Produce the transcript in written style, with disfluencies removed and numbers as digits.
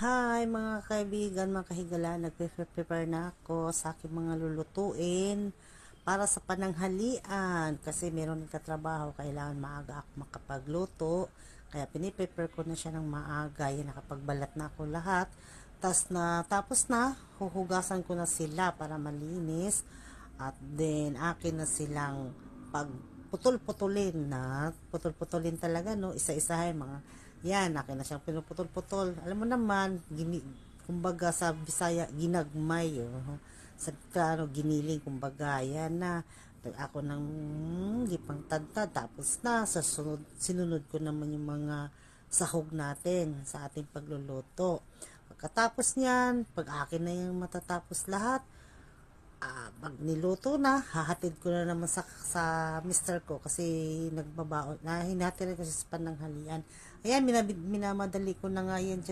Hi mga kaibigan, mga kahigala, nagpe-prepare na ako sa aking mga lulutuin para sa pananghalian kasi meron nagtatrabaho, kailangan maaga ako makapagluto, kaya piniprepare ko na siya ng maaga. Yan, nakapagbalat na ako lahat, tapos na, huhugasan ko na sila para malinis, at then akin na silang pag putol-putulin na, putol-putulin talaga, no, isa-isahin mga yan, akin na siyang pinuputol-putol. Alam mo naman, kumbaga sa Bisaya, ginagmay. Oh. Sa ano, giniling, kumbaga. Yan na. Ako nang gipang tadtad. Tapos na, sinunod ko naman yung mga sahog natin sa ating pagluluto. Pagkatapos niyan, pag akin na yung matatapos lahat, pag niluto na, hahatid ko na naman sa mister ko kasi nagbabaon na, hinatid ko sa pananghalian. Ayan, minamadali ko na nga yan dyan